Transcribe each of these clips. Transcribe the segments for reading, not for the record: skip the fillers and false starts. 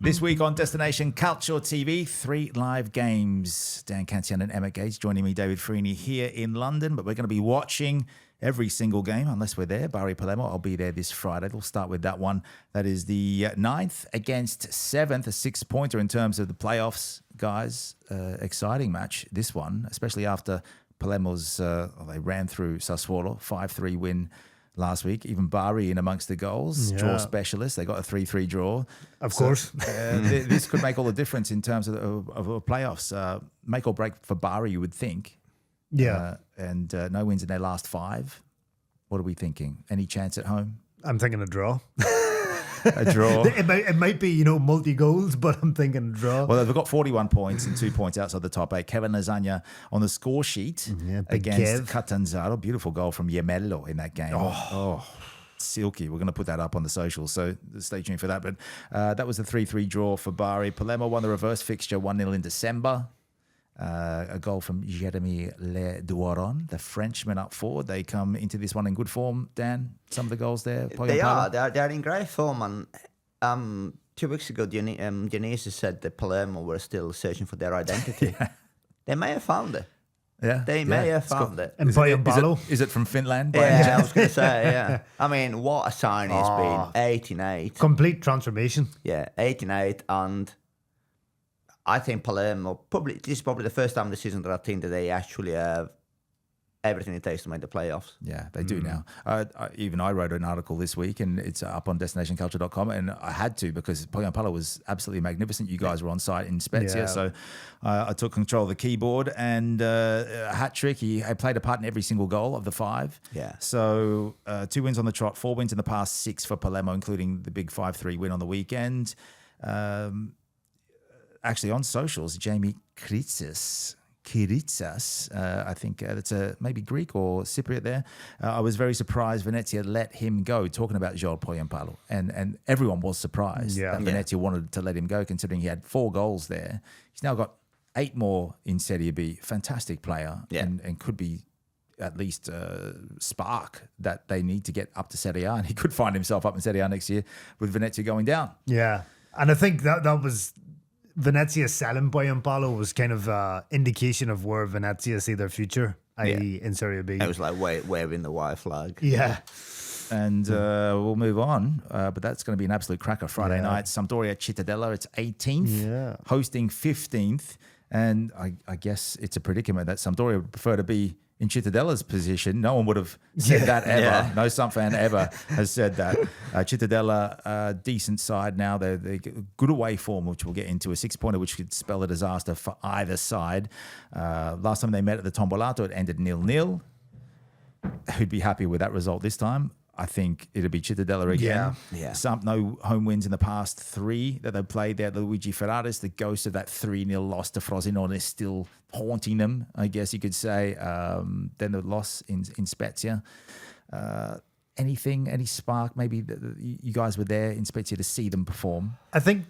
This week on Destination Calcio TV, 3 live games. Dan Cancian and Emmet Gates joining me, David Ferrini, here in London. But we're going to be watching every single game, unless we're there. Bari-Palermo, I'll be there this Friday. We'll start with that one. That is the 9th against 7th, a 6-pointer in terms of the playoffs, guys. Exciting match, this one, especially after Palermo's, they ran through Sassuolo, 5-3 win last week. Even Bari in amongst the goals, draw specialists. They got a 3-3 draw. Of course. This could make all the difference in terms of playoffs. Make or break for Bari, you would think. Yeah. And no wins in their last 5. What are we thinking? Any chance at home? I'm thinking a draw. A draw. It might be, multi-goals, but I'm thinking a draw. Well, they've got 41 points and 2 points outside the top 8. Kevin Lasagna on the score sheet against Catanzaro. Beautiful goal from Gemello in that game. Oh, silky. We're going to put that up on the socials, so stay tuned for that. But that was a 3-3 draw for Bari. Palermo won the reverse fixture 1-0 in December. A goal from Jeremy Le Douaron, the Frenchman up forward. They come into this one in good form. Dan, some of the goals there? They are in great form. And 2 weeks ago, Dionisi said that Palermo were still searching for their identity. They may have found it. Yeah, they may have found it. And is it from Finland? Yeah, I was going to say, yeah. I mean, what a signing it's been. 18-8. Complete transformation. Yeah, 18-8. And I think Palermo, this is probably the first time this season that I think that they actually have everything it takes to make the playoffs. Yeah, they do now. Even I wrote an article this week, and it's up on destinationculture.com, and I had to because Poyampalo was absolutely magnificent. You guys were on site in Spezia, so I took control of the keyboard, and a hat-trick. He had played a part in every single goal of the 5. Yeah. So 2 wins on the trot, 4 wins in the past 6 for Palermo, including the big 5-3 win on the weekend. Actually, on socials, Jamie Kiritsas, I think that's maybe Greek or Cypriot there. I was very surprised Venezia let him go, talking about Joel Poyampalo. And everyone was surprised that Venezia wanted to let him go, considering he had 4 goals there. He's now got 8 more in Serie B. Fantastic player and could be at least spark that they need to get up to Serie A. And he could find himself up in Serie A next year with Venezia going down. Yeah. And I think that was Venezia selling Poyampalo was kind of indication of where Venezia see their future, i.e. in Serie B. It was like waving the white flag. Yeah. And we'll move on, but that's going to be an absolute cracker Friday night. Sampdoria-Cittadella, it's 18th, hosting 15th. And I guess it's a predicament that Sampdoria would prefer to be in Cittadella's position. No one would have said that ever. Yeah. No Samp fan ever has said that. Cittadella, decent side now. They're good away form, which we'll get into. A 6-pointer, which could spell a disaster for either side. Last time they met at the Tombolato, it ended 0-0. Who'd be happy with that result this time? I think it'll be Cittadella again. Yeah. Samp, no home wins in the past 3 that they've played there. Luigi Ferraris, the ghost of that 3-0 loss to Frosinone is still haunting them, I guess you could say. Then the loss in Spezia. Any spark? Maybe you guys were there in Spezia to see them perform. I think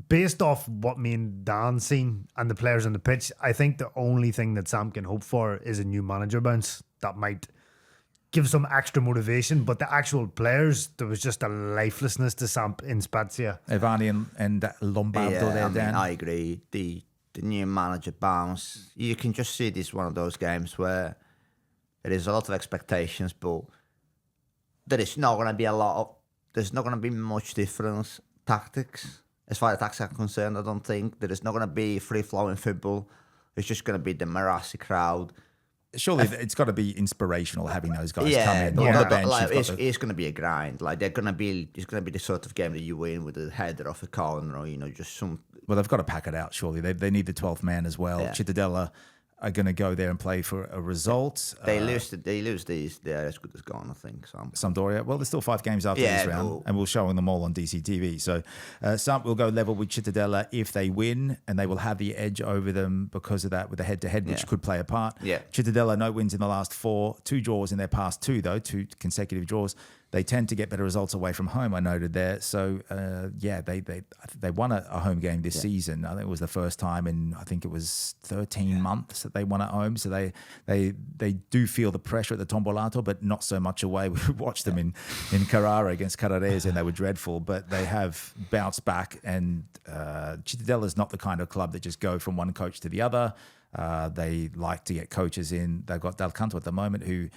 based off what me and Dan seen and the players on the pitch, I think the only thing that Samp can hope for is a new manager bounce that might give some extra motivation, but the actual players, there was just a lifelessness to Samp in Spezia. Evani and Lombardo there, Dan. I agree. The new manager bounce, you can just see this one of those games where there is a lot of expectations, but there is not going to be there's not going to be much difference tactics. As far as tactics are concerned, I don't think. There is not going to be free-flowing football. It's just going to be the Marassi crowd. Surely it's got to be inspirational having those guys come in on the bench. It's going to be a grind. Like it's going to be the sort of game that you win with a header off a corner, or just some. Well, they've got to pack it out. Surely they need the 12th man as well. Yeah. Cittadella are going to go there and play for a result. They lose these. They're as good as gone, I think. Sampdoria. Well, there's still 5 games after this round, and we'll show them all on DCTV. So Samp will go level with Cittadella if they win, and they will have the edge over them because of that with the head-to-head, which could play a part. Yeah. Cittadella, no wins in the last 4, 2 draws in their past 2, though, 2 consecutive draws. they tend to get better results away from home. I noted there. So they won a home game this season. I think it was the first time in I think it was 13 months that they won at home. So they do feel the pressure at the Tombolato, but not so much away. We watched them in Carrara against Carrarese, and they were dreadful. But they have bounced back, and Cittadella is not the kind of club that just go from one coach to the other. They like to get coaches in. They've got Dal Canto at the moment who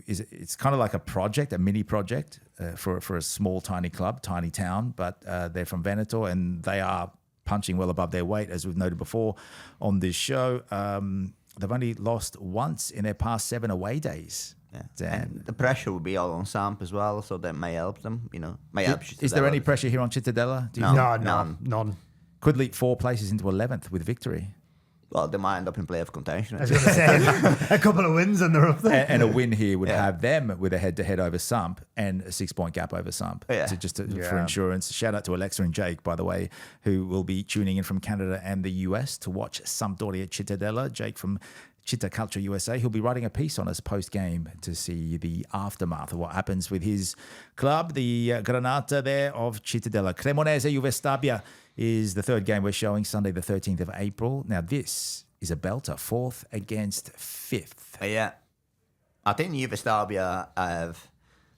is, it's kind of like a project, a mini project for a small, tiny club, tiny town, but they're from Veneto, and they are punching well above their weight, as we've noted before on this show. They've only lost once in their past 7 away days. Yeah. And the pressure will be all on Samp as well, so that may help them, may help Cittadella. Is there any pressure here on Cittadella? No, none. Could leap 4 places into 11th with victory. Well, they might end up in playoff contention. I was going to say, a couple of wins and they're up there. And a win here would have them with a head-to-head over Samp and a 6-point gap over Samp. Yeah. So just for insurance. Shout out to Alexa and Jake, by the way, who will be tuning in from Canada and the US to watch Sampdoria-Cittadella. Jake from Città Calcio USA. He'll be writing a piece on us post-game to see the aftermath of what happens with his club, the Granata there of Cittadella. Cremonese-Juve Stabia is the third game we're showing, Sunday the 13th of April. Now, this is a belter, 4th against 5th. Yeah. I think Juve Stabia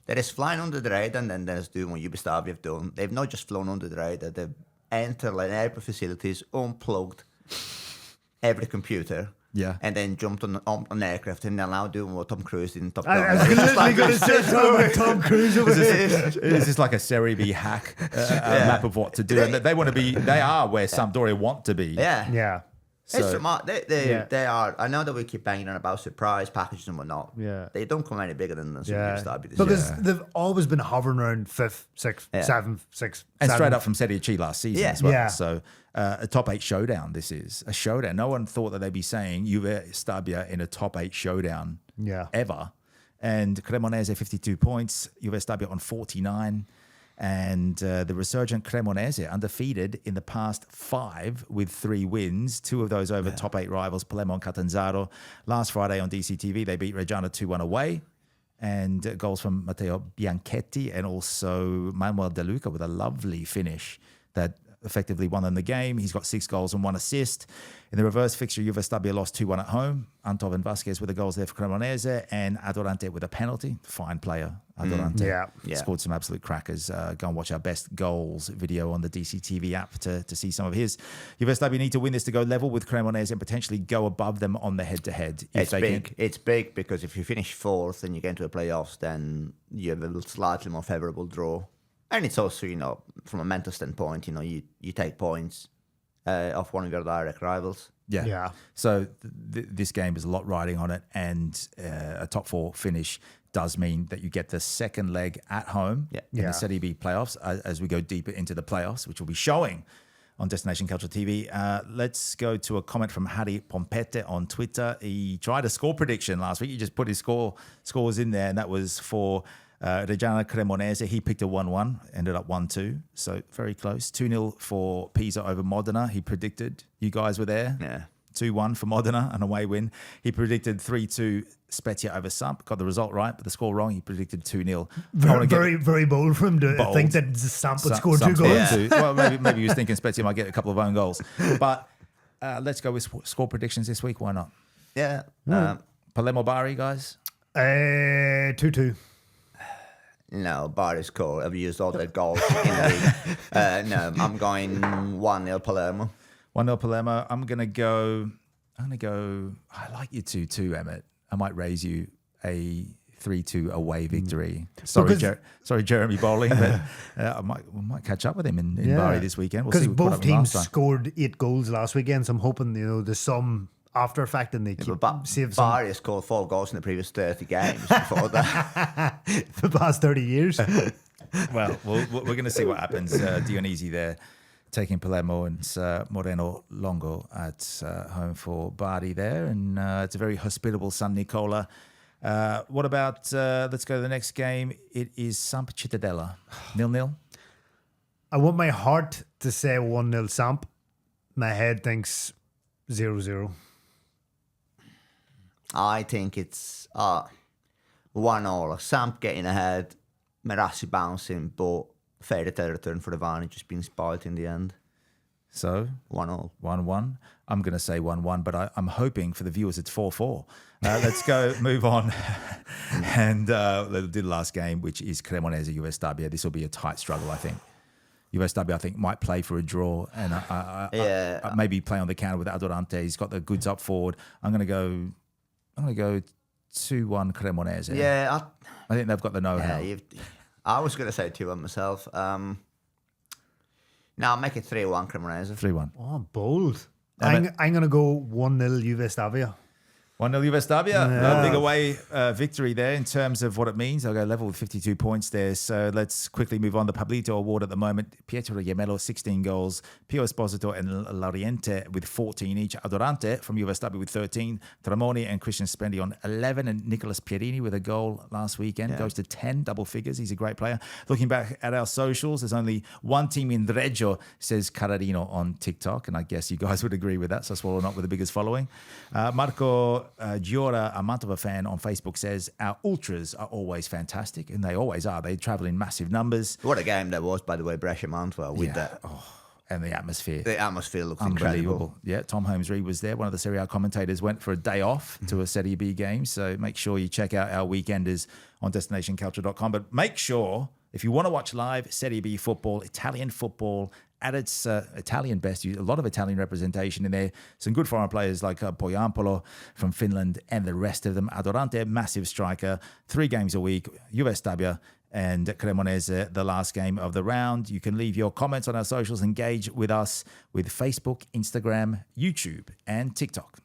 they're just flying under the radar, and then they're just doing what Juve Stabia have done. They've not just flown under the radar, they've entered like airport facilities, unplugged every computer. Yeah. And then jumped on an aircraft, and they're now doing what Tom Cruise did in Top Gun. I was literally going to say Tom Cruise over here. This is like a Serie B hack map of what to do. And they want to be, they are where Sampdoria want to be. Yeah. Yeah. So, they are. I know that we keep banging on about surprise packages and whatnot. Yeah. They don't come any bigger than some Stabia this because year. they've always been hovering around 5th, 6th, 7th, 6th. And straight up from Serie C last season as well. Yeah. So a top 8 showdown, this is. A showdown. No one thought that they'd be saying Juve Stabia in a top 8 showdown ever. And Cremonese 52 points, Juve Stabia on 49. And the resurgent Cremonese undefeated in the past 5 with 3 wins, 2 of those over top 8 rivals, Palermo and Catanzaro. Last Friday on DCTV, they beat Reggiana 2-1 away. And goals from Matteo Bianchetti and also Manuel De Luca with a lovely finish that effectively won them the game. He's got 6 goals and 1 assist. In the reverse fixture, Juve Stabia lost 2-1 at home. Antov and Vasquez with the goals there for Cremonese, and Adorante with a penalty. Fine player, Adorante. Scored some absolute crackers. Go and watch our best goals video on the DCTV app to see some of his. Juve Stabia need to win this to go level with Cremonese and potentially go above them on the head-to-head. It's big. It's big because if you finish 4th and you get into the playoffs, then you have a slightly more favourable draw. And it's also, from a mental standpoint, you take points off one of your direct rivals. Yeah. So this game is a lot riding on it, and a top 4 finish does mean that you get the second leg at home in the Serie B playoffs as we go deeper into the playoffs, which will be showing on Destination Calcio TV. Let's go to a comment from Harry Pompete on Twitter. He tried a score prediction last week. He just put his scores in there, and that was for Reggiana Cremonese. He picked a 1-1, ended up 1-2, so very close. 2-0 for Pisa over Modena. He predicted. You guys were there. Yeah. 2-1 for Modena, an away win. He predicted 3-2 Spezia over Samp. Got the result right, but the score wrong. He predicted 2-0. Very bold for him to think that Samp would score 2 goals. Yeah. Well, maybe he was thinking Spezia might get a couple of own goals. But let's go with score predictions this week. Why not? Yeah. Palermo Bari, guys? 2-2. No, Bari's cool. I've used all their goals in the league. No, I'm going 1-0 Palermo. 1-0 Palermo. I'm gonna go. I like you 2-2, Emmet. I might raise you a 3-2 away victory. Sorry, Jeremy Bowling, but we might catch up with him in Bari this weekend. Because both teams scored 8 goals last weekend, so I'm hoping there's some after effect and they keep save some. Bari has scored 4 goals in the previous 30 games before that. For the past 30 years. Well, we're going to see what happens. Dionisi there taking Palermo and Moreno Longo at home for Bari there. And it's a very hospitable San Nicola. What about, let's go to the next game. It is Samp Cittadella. 0-0. I want my heart to say 1-0 Samp. My head thinks 0-0. I think it's 1-0. Samp getting ahead, Merassi bouncing, but Ferreira return for the Varney just being spoiled in the end. So 1-1. 1-1. I'm going to say 1-1, but I'm hoping for the viewers it's 4-4. Let's go move on and do the last game, which is Cremonese-Juve Stabia. This will be a tight struggle, I think. Juve Stabia, I think, might play for a draw and maybe play on the counter with Adorante. He's got the goods up forward. I'm going to go 2-1 Cremonese. Yeah, I think they've got the know-how. Yeah, I was going to say 2-1 myself. No, I'll make it 3-1 Cremonese. 3-1. Oh, bold. I'm going to go 1-0 Juve Stabia. 1-0 Juve Stabia. A big away victory there in terms of what it means. They'll go level with 52 points there. So let's quickly move on. The Pablito Award at the moment. Pietro Gemello, 16 goals. Pio Esposito and Lariente with 14 each. Adorante from Juve Stabia with 13. Tramoni and Christian Spendi on 11. And Nicolas Pierini with a goal last weekend. Goes to 10, double figures. He's a great player. Looking back at our socials, there's only one team in Reggio, says Carrarino on TikTok. And I guess you guys would agree with that. So Swallow not with the biggest following. Marco Giora, a Mantova fan on Facebook, says our ultras are always fantastic, and they always are. They travel in massive numbers. What a game that was, by the way, Brescia-Mantova with that. And the atmosphere. The atmosphere looks unbelievable. Incredible. Yeah, Tom Holmes-Reed was there. One of the Serie A commentators went for a day off to a Serie B game. So make sure you check out our weekenders on destinationculture.com. But make sure, if you want to watch live Serie B football, Italian football, at its Italian best, a lot of Italian representation in there. Some good foreign players like Poyampolo from Finland and the rest of them. Adorante, massive striker, 3 games a week. Juve Stabia and Cremonese, the last game of the round. You can leave your comments on our socials. Engage with us with Facebook, Instagram, YouTube, and TikTok.